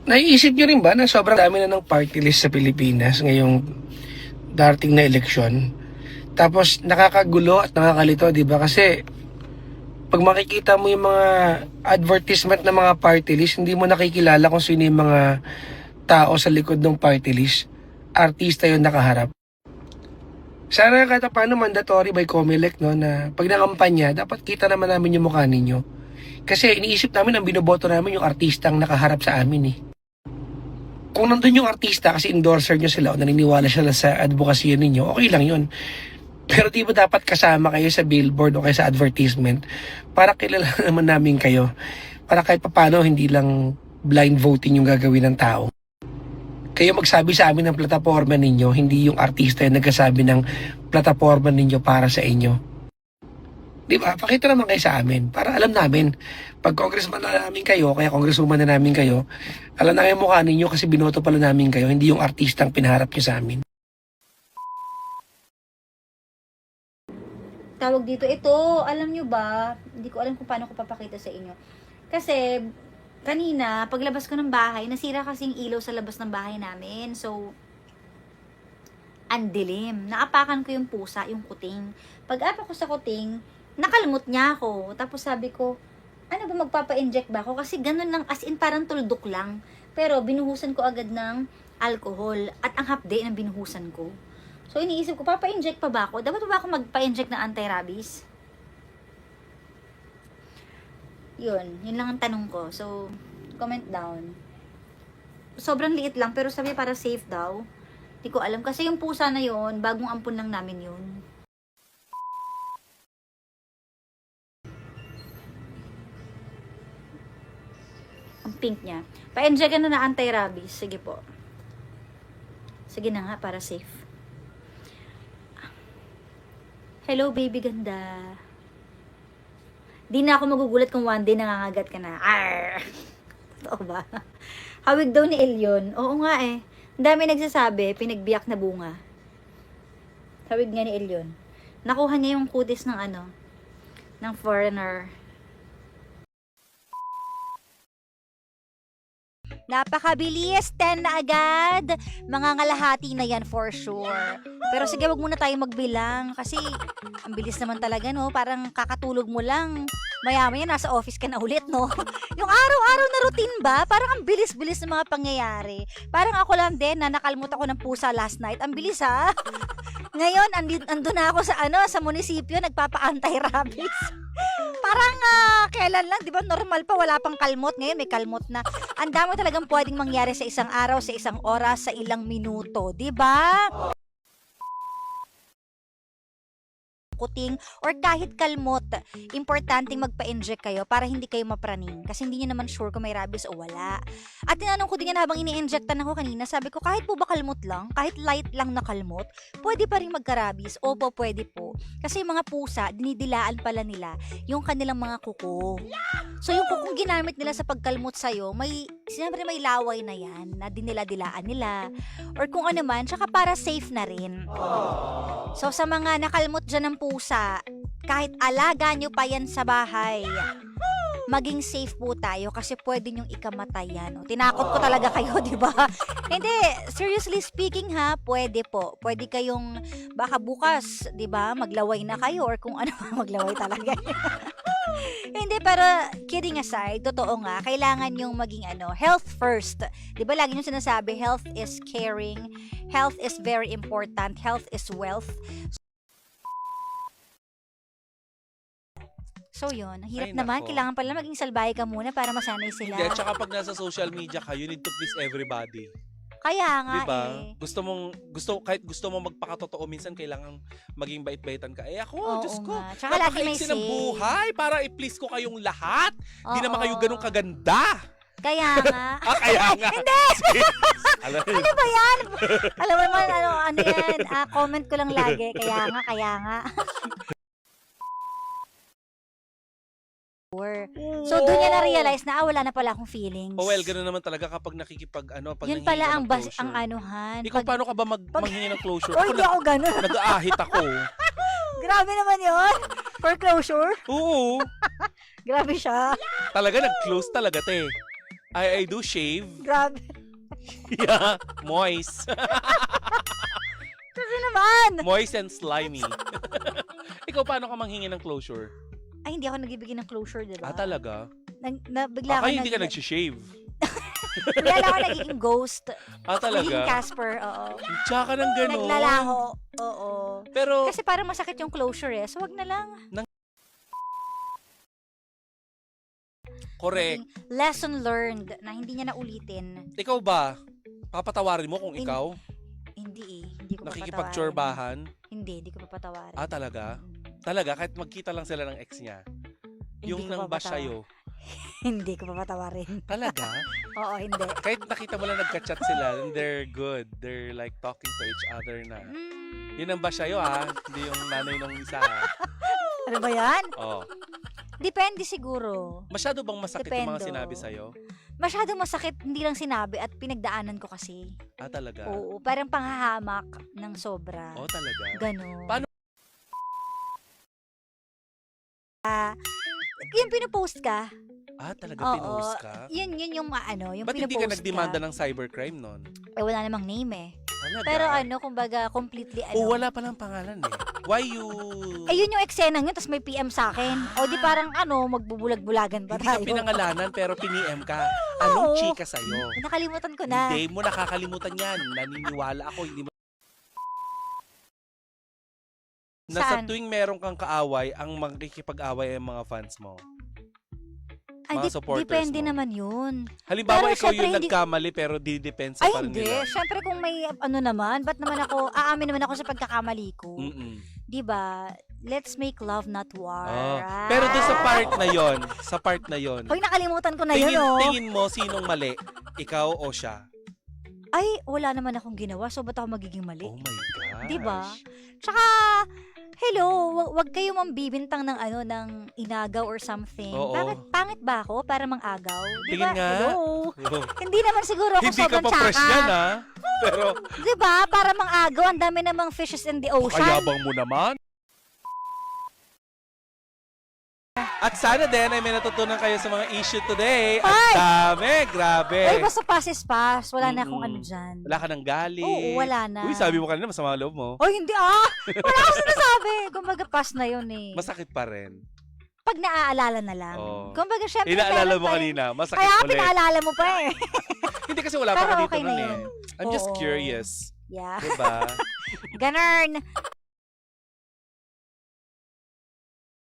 Naiisip nyo rin ba na sobrang dami na ng party list sa Pilipinas ngayong darating na eleksyon? Tapos nakakagulo at nakakalito, di ba? Kasi pag makikita mo yung mga advertisement ng mga party list, hindi mo nakikilala kung sino yung mga tao sa likod ng party list. Artista yung nakaharap. Sana kahit paano mandatory by Comelec, no, na pag nakampanya, dapat kita naman namin yung mukha ninyo. Kasi iniisip namin ang binoboto namin yung artistang nakaharap sa amin eh. Kung nandun yung artista kasi endorser nyo sila o naniniwala sila sa advocacy ninyo, okay lang yun. Pero di ba dapat kasama kayo sa billboard o kayo sa advertisement para kilala naman namin kayo. Para kahit papano hindi lang blind voting yung gagawin ng tao. Kayo magsabi sa amin ng plataforma ninyo, hindi yung artista yung nagkasabi ng plataforma ninyo para sa inyo. Di ba? Pakita naman kayo sa amin para alam namin. Pag congressman na namin kayo, kaya congresswoman na namin kayo, alam na kayo mukha ninyo kasi binoto pala namin kayo, hindi yung artistang pinaharap nyo sa amin. Tawag dito, ito, alam nyo ba, hindi ko alam kung paano ko papakita sa inyo. Kasi, kanina, paglabas ko ng bahay, nasira kasing ilaw sa labas ng bahay namin. So, ang dilim. Naapakan ko yung pusa, yung kuting. Pag-apa ko sa kuting, nakalmot niya ako. Tapos sabi ko, ano ba, magpapa-inject ba ako? Kasi ganun lang, as in parang tuldok lang. Pero binuhusan ko agad ng alcohol. At ang hapde ng binuhusan ko. So iniisip ko, papa-inject pa ba ako? Dapat ba ako magpa-inject ng anti-rabies? Yun lang ang tanong ko. So, comment down. Sobrang liit lang, pero sabi para safe daw. Hindi ko alam. Kasi yung pusa na yun, bagong ampun lang namin yun. Ang pink niya. Pa-inject na na anti-rabies. Sige po. Sige na nga, para safe. Hello, baby ganda. Di na ako magugulat kung one day nangangagat ka na. Arr! Totoo ba? Hawig daw ni Elyon. Oo nga eh. Ang dami nagsasabi, pinagbiyak na bunga. Hawig nga ni Elyon. Nakuha niya yung kutis ng ng foreigner. Napakabilis, 10 na agad. Mangangalahati na yan for sure. Pero sige, wag muna tayo magbilang kasi ang bilis naman talaga, no? Parang kakatulog mo lang. Maya-maya nasa office ka na ulit, no? Yung araw-araw na routine ba? Parang ang bilis-bilis ng mga pangyayari. Parang ako lang din na nakalmot ako ng pusa last night. Ang bilis, ha? Ngayon, andun na ako sa munisipyo, nagpapa-anti-rabies. Parang kailan lang, di ba, normal pa, wala pang kalmot. Ngayon may kalmot na. Ang dami talagang pwedeng mangyari sa isang araw, sa isang oras, sa ilang minuto, di ba? Kuting or kahit kalmot, importanteng magpa-inject kayo para hindi kayo mapraning kasi hindi niyo naman sure kung may rabies o wala. At tinanong ko din yan habang ini-injectan ako kanina, sabi ko kahit po ba kalmot lang, kahit light lang na kalmot, pwede pa rin magka-rabies. Opo, pwede po. Kasi yung mga pusa, dinidilaan pala nila yung kanilang mga kuko. So yung kukong ginamit nila sa pagkalmot sa'yo, siyempre may laway na yan na dinila-dilaan nila or kung ano man, tsaka para safe na rin. So sa mga nakalmot dyan ng pusa, kahit alaga nyo pa yan sa bahay, maging safe po tayo kasi pwede nyong ikamatayan. O, tinakot ko talaga kayo, di ba? Hindi, seriously speaking ha, pwede po. Pwede kayong, baka bukas, di ba, maglaway na kayo or kung ano, maglaway talaga. Hindi, pero kidding aside, totoo nga, kailangan yung maging health first. Di ba lagi yung sinasabi, health is caring, health is very important, health is wealth. So yun, hirap naman. Kailangan pala maging salbahe ka muna para masanay sila. Hindi, at saka pag nasa social media ka, you need to please everybody. Kaya nga diba? eh. Kahit gusto mo magpakatotoo, minsan kailangan maging bait-baitan ka. Eh ako, Oo Diyos ko, nga. Tsaka lagi may napakaiksi say. ng buhay para i-please ko kayong lahat. Hindi naman kayo Oo. ganun kaganda. Kaya nga. Kaya nga. Hindi! Alam mo, Ano ba yan? Alam mo naman, ano yan? Comment ko lang lagi. Kaya nga. So, doon niya na-realize na, wala na pala akong feelings. oh well, ganun naman talaga kapag pag Yun nanghingi pala ka ang ng closure. ang anuhan. Ikaw, paano ka ba manghingi ng closure? Hindi ako ganun. Nag-aahit ako. Grabe naman yun. For closure. Oo. Grabe siya. Talaga, nag-close talaga, te. I do shave. Grabe. Yeah, moist. Kasi naman. Moist and slimy. Ikaw, paano ka manghingi ng closure? Ay, hindi ako nagbibigay ng closure, diba? Talaga? Bigla ako Baka hindi ka nag-shave. bigla lang ako nagiging ghost. Nagiging Talaga? Casper, oo. Tsaka ng gano'n. Naglalaho, oo. Pero, Kasi parang masakit yung closure eh. So, wag na lang. correct. Naging lesson learned na hindi niya na ulitin. Ikaw ba? Papatawarin mo kung ikaw? Hindi eh. Hindi ko papatawarin. Nakikipagtsorbahan? Hindi ko papatawarin. Talaga? Mm. Talaga? Kahit magkita lang sila ng ex niya? Hindi Yung ko nang bash papatawarin. sa'yo? Hindi ko papatawarin. Talaga? Oo, hindi. Kahit nakita mo lang nagka-chat sila and they're good. They're like talking to each other na. Yun ang bash sa'yo Hindi yung nanay nung isa Ano ba yan? Oh. Depende siguro. Masyado bang masakit yung mga Dependo. sinabi sa'yo? Masyadong masakit, hindi lang sinabi at pinagdaanan ko kasi. Talaga? Oo, parang panghahamak ng sobra. Talaga? Ganon. Paano- Yung pinupost ka, Talaga Oo. pinost ka? yun yung yung Ba't hindi pinupost ka nagdemanda ng cybercrime nun? wala namang name eh. Talaga? Pero kumbaga, completely Wala palang pangalan eh. Why you... Ayun yung eksena yun, tapos may PM sa akin. O di parang magbubulag-bulagan pa Hindi ka tayo. pinangalanan pero pini-M ka. Anong Oo. chika sa'yo? Nakalimutan ko na. Hindi mo nakakalimutan yan. Naniniwala ako. Hindi mo... Na sa Saan? tuwing meron kang kaaway, ang makikipag-away ay mga fans mo. Ay, mga supporters depende mo. naman yun. Halimbawa, Pero ikaw syempre, yung hindi- nagkamali pero didepensa Ay, pa rin hindi. nila. Siyempre kung may naman, ba't naman aamin naman ako sa pagkakamali ko. Mm-mm. Diba? Let's make love, not war. Oh. Pero doon sa part na yon, Hoy, nakalimutan ko na yun, tingin mo sinong mali? Ikaw o siya? Ay, wala naman akong ginawa, so ba't ako magiging mali? Oh my gosh. Diba? Tsaka, hello, wag kayo mambibintang ng ng inagaw or something. Oo. Bakit pangit ba ako para mang-agaw? Diba? Tingin nga. Hello. Oh. Hindi naman siguro ako Hindi ka sobrang pa fresh tsaka. yan Pero, Diba? Para mang-agaw, ang dami namang fishes in the ocean. kayabang mo naman. At sana din ay may natutunan kayo sa mga issue today. Ang Ay! dami, grabe. Ay, basta pass is pass. Wala na akong Mm-mm. ano dyan. Wala ka ng galit. Oo, wala na. Uy, sabi mo kanina masama ang loob mo. Oy, hindi Wala akong sinasabi. Kumbaga, pass na yun eh. Masakit pa rin. Pag naaalala na lang. Oo. Kumbaga, syempre, Inaalala meron mo tayong- kanina, masakit Kaya ulit. pinaalala mo pa eh. Hindi kasi wala pa Pero ka dito okay na nun yun. I'm just Oo. curious. Yeah. Diba? Ganun.